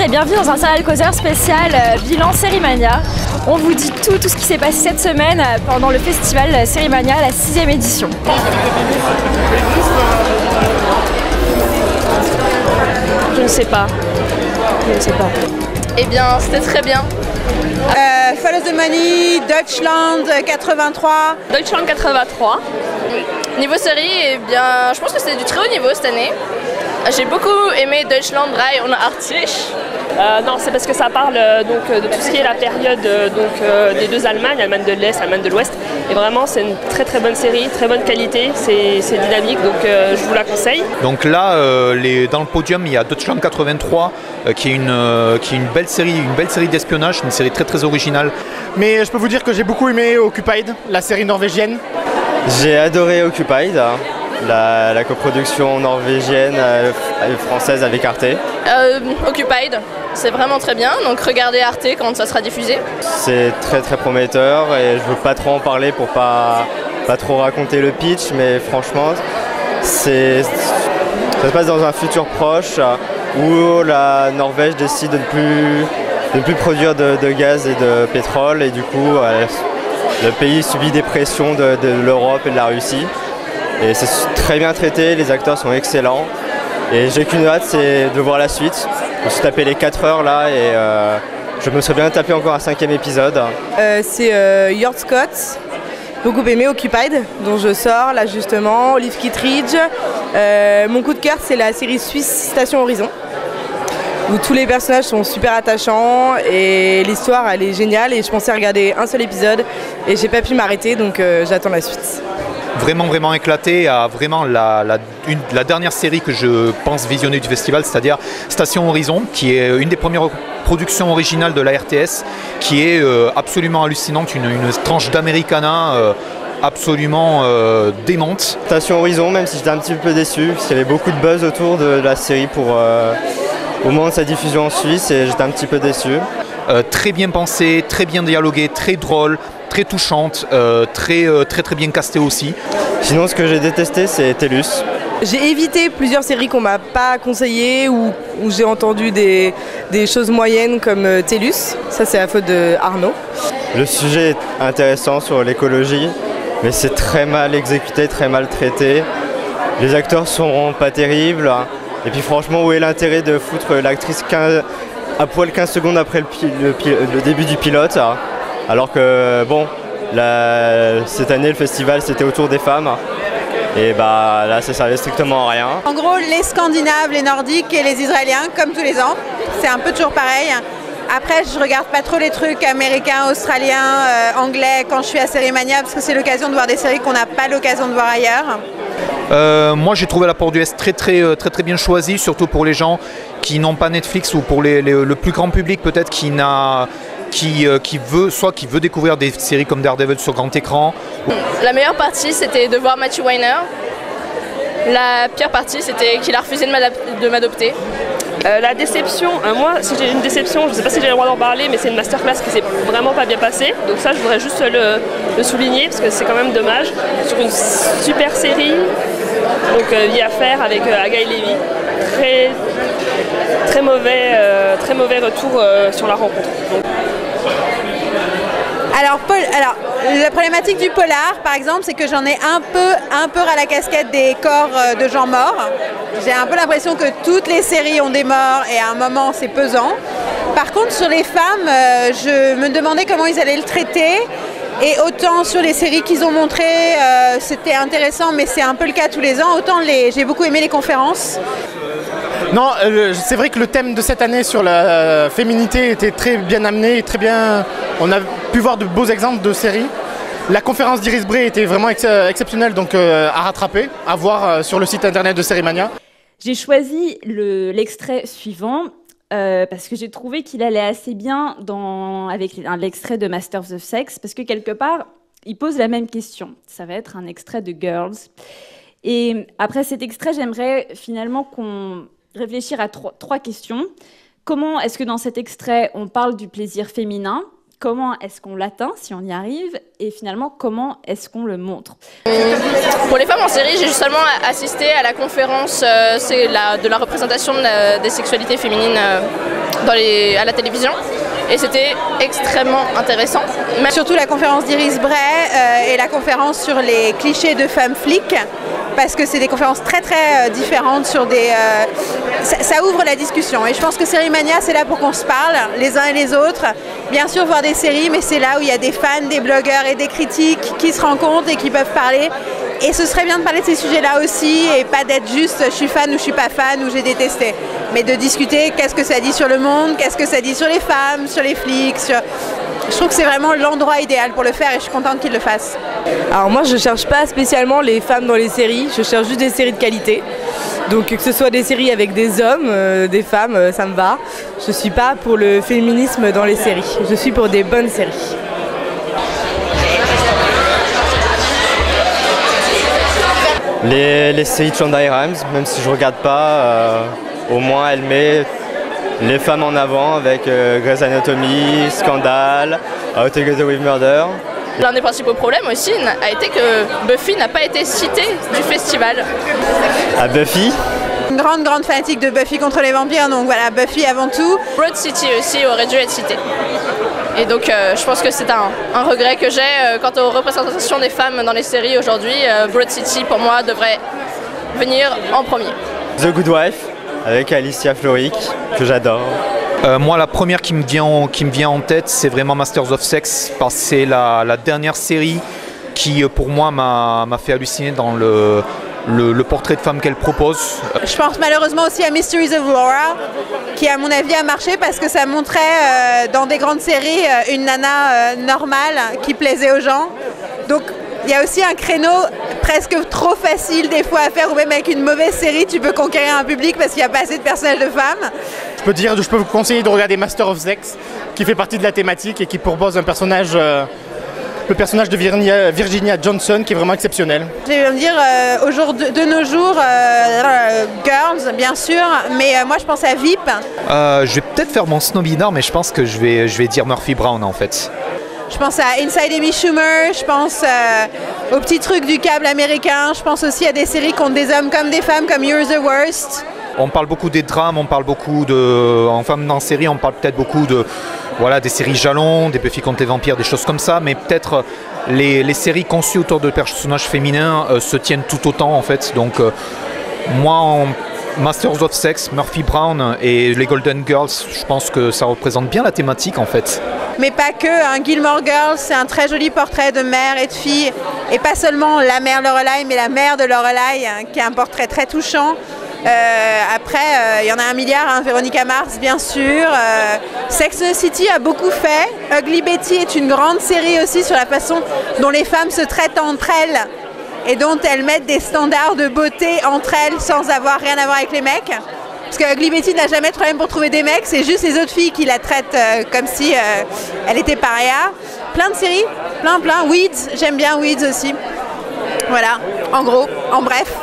et bienvenue dans un Serial Causeur spécial bilan Sérimania. On vous dit tout ce qui s'est passé cette semaine pendant le festival Sérimania, la 6e édition. Je ne sais pas. Eh bien, c'était très bien. Follow the Money, Deutschland 83. Deutschland 83. Niveau série, eh bien, je pense que c'était du très haut niveau cette année. J'ai beaucoup aimé Deutschland 3 unartig. Non, c'est parce que ça parle de tout ce qui est la période des deux Allemagnes, Allemagne de l'Est, Allemagne de l'Ouest. Et vraiment, c'est une très bonne série, très bonne qualité, c'est dynamique, donc je vous la conseille. Donc là, dans le podium, il y a Deutschland 83, qui est une belle série d'espionnage, une série très originale. Mais je peux vous dire que j'ai beaucoup aimé Occupied, la série norvégienne. J'ai adoré Occupied, la coproduction norvégienne française avec Arte. Occupied, c'est vraiment très bien, donc regardez Arte quand ça sera diffusé. C'est très prometteur et je veux pas trop en parler pour pas trop raconter le pitch, mais franchement, ça se passe dans un futur proche où la Norvège décide de ne plus produire de gaz et de pétrole et du coup le pays subit des pressions de l'Europe et de la Russie. Et c'est très bien traité, les acteurs sont excellents. Et j'ai qu'une hâte, c'est de voir la suite. Je me suis tapé les 4 heures là et je me serais bien tapé encore un 5e épisode. C'est Jord Scott, beaucoup aimé Occupied, dont je sors là justement, Olive Kittredge. Mon coup de cœur, c'est la série suisse Station Horizon, où tous les personnages sont super attachants et l'histoire elle est géniale et je pensais regarder un seul épisode et j'ai pas pu m'arrêter, donc j'attends la suite. Vraiment éclaté, à vraiment la dernière série que je pense visionner du festival, c'est-à-dire Station Horizon, qui est une des premières productions originales de la RTS, qui est absolument hallucinante, une tranche d'Americana absolument démente. Station Horizon, même si j'étais un petit peu déçu, parce qu'il y avait beaucoup de buzz autour de la série au moment de sa diffusion en Suisse et j'étais un petit peu déçu. Très bien pensé, très bien dialogué, très drôle, très touchante, très bien castée aussi. Sinon, ce que j'ai détesté, c'est TELUS. J'ai évité plusieurs séries qu'on m'a pas conseillées ou où j'ai entendu des choses moyennes comme TELUS. Ça, c'est la faute de Arnaud. Le sujet est intéressant sur l'écologie, mais c'est très mal exécuté, très mal traité. Les acteurs sont pas terribles. Et puis franchement, où est l'intérêt de foutre l'actrice à poil 15 secondes après le début du pilote, alors que bon, cette année le festival c'était autour des femmes et bah là ça servait strictement à rien. En gros, les Scandinaves, les Nordiques et les Israéliens, comme tous les ans, c'est un peu toujours pareil. Après, je regarde pas trop les trucs américains, australiens, anglais quand je suis à Sérimania parce que c'est l'occasion de voir des séries qu'on n'a pas l'occasion de voir ailleurs. Moi j'ai trouvé la porte du Est très bien choisie, surtout pour les gens qui n'ont pas Netflix ou pour le plus grand public peut-être qui veut découvrir des séries comme Daredevil sur grand écran. La meilleure partie c'était de voir Matthew Weiner. La pire partie c'était qu'il a refusé de m'adopter. La déception, moi si j'ai une déception, je ne sais pas si j'ai le droit d'en parler, mais c'est une masterclass qui s'est vraiment pas bien passée. Donc ça je voudrais juste le souligner parce que c'est quand même dommage. Sur une super série, donc Vie à faire avec Agaï Lévy, très mauvais retour sur la rencontre. Donc. Alors, la problématique du polar, par exemple, c'est que j'en ai un peu ras la casquette des corps de gens morts. J'ai un peu l'impression que toutes les séries ont des morts et à un moment, c'est pesant. Par contre, sur les femmes, je me demandais comment ils allaient le traiter. Et autant sur les séries qu'ils ont montrées, c'était intéressant, mais c'est un peu le cas tous les ans. Autant j'ai beaucoup aimé les conférences. Non, c'est vrai que le thème de cette année sur la féminité était très bien amené et très bien. On a pu voir de beaux exemples de séries. La conférence d'Iris Bray était vraiment exceptionnelle, donc à rattraper, à voir sur le site internet de Sérimania. J'ai choisi l'extrait suivant parce que j'ai trouvé qu'il allait assez bien avec l'extrait de Masters of Sex, parce que quelque part, il pose la même question. Ça va être un extrait de Girls. Et après cet extrait, j'aimerais finalement qu'on réfléchisse à trois questions. Comment est-ce que dans cet extrait, on parle du plaisir féminin ? Comment est-ce qu'on l'atteint, si on y arrive? Et finalement, comment est-ce qu'on le montre? Pour les femmes en série, j'ai seulement assisté à la conférence de la représentation des sexualités féminines à la télévision. Et c'était extrêmement intéressant. Surtout la conférence d'Iris Bray et la conférence sur les clichés de femmes flics, parce que c'est des conférences très très différentes sur des... ça ouvre la discussion et je pense que Série Mania c'est là pour qu'on se parle les uns et les autres. Bien sûr voir des séries, mais c'est là où il y a des fans, des blogueurs et des critiques qui se rencontrent et qui peuvent parler. Et ce serait bien de parler de ces sujets-là aussi et pas d'être juste je suis fan ou je suis pas fan ou j'ai détesté. Mais de discuter qu'est-ce que ça dit sur le monde, qu'est-ce que ça dit sur les femmes, sur les flics. Je trouve que c'est vraiment l'endroit idéal pour le faire et je suis contente qu'ils le fassent. Alors moi je cherche pas spécialement les femmes dans les séries, je cherche juste des séries de qualité. Donc que ce soit des séries avec des hommes, des femmes, ça me va. Je suis pas pour le féminisme dans les séries, je suis pour des bonnes séries. Les séries de Shonda Rhimes, même si je regarde pas, au moins elle met les femmes en avant avec Grey's Anatomy, Scandal, How to Get Away with Murder. L'un des principaux problèmes aussi a été que Buffy n'a pas été citée du festival. À Buffy. Une grande fanatique de Buffy contre les vampires, donc voilà, Buffy avant tout. Broad City aussi aurait dû être citée. Et donc je pense que c'est un regret que j'ai quant aux représentations des femmes dans les séries aujourd'hui. Broad City pour moi devrait venir en premier. The Good Wife avec Alicia Florrick que j'adore. Moi la première qui me vient en tête c'est vraiment Masters of Sex parce que c'est la dernière série qui pour moi m'a fait halluciner dans le portrait de femme qu'elle propose. Je pense malheureusement aussi à Mysteries of Laura, qui à mon avis a marché parce que ça montrait dans des grandes séries une nana normale qui plaisait aux gens. Donc il y a aussi un créneau presque trop facile des fois à faire, ou même avec une mauvaise série tu peux conquérir un public parce qu'il n'y a pas assez de personnages de femmes. Je peux vous conseiller de regarder Master of Sex, qui fait partie de la thématique et qui propose un personnage... le personnage de Virginia Johnson qui est vraiment exceptionnel. Je vais me dire, de nos jours, Girls bien sûr, mais moi je pense à VIP. Je vais peut-être faire mon snobinard, mais je pense que je vais dire Murphy Brown en fait. Je pense à Inside Amy Schumer, je pense aux petits trucs du câble américain, je pense aussi à des séries contre des hommes comme des femmes, comme You're the Worst. On parle beaucoup des drames, on parle beaucoup en femmes dans série, on parle peut-être beaucoup de des séries jalons, des Buffy contre les vampires, des choses comme ça, mais peut-être les séries conçues autour de personnages féminins se tiennent tout autant en fait. Donc moi en Masters of Sex, Murphy Brown et les Golden Girls, je pense que ça représente bien la thématique en fait. Mais pas que, Gilmore Girls, c'est un très joli portrait de mère et de fille, et pas seulement la mère Lorelai, mais la mère de Lorelai, qui est un portrait très touchant. Après, il y en a un milliard, Veronica Mars bien sûr. Sex and the City a beaucoup fait. Ugly Betty est une grande série aussi sur la façon dont les femmes se traitent entre elles et dont elles mettent des standards de beauté entre elles sans avoir rien à voir avec les mecs. Parce que Ugly Betty n'a jamais de problème pour trouver des mecs, c'est juste les autres filles qui la traitent comme si elle était paria. Plein de séries, plein. Weeds, j'aime bien Weeds aussi. Voilà, en gros, en bref.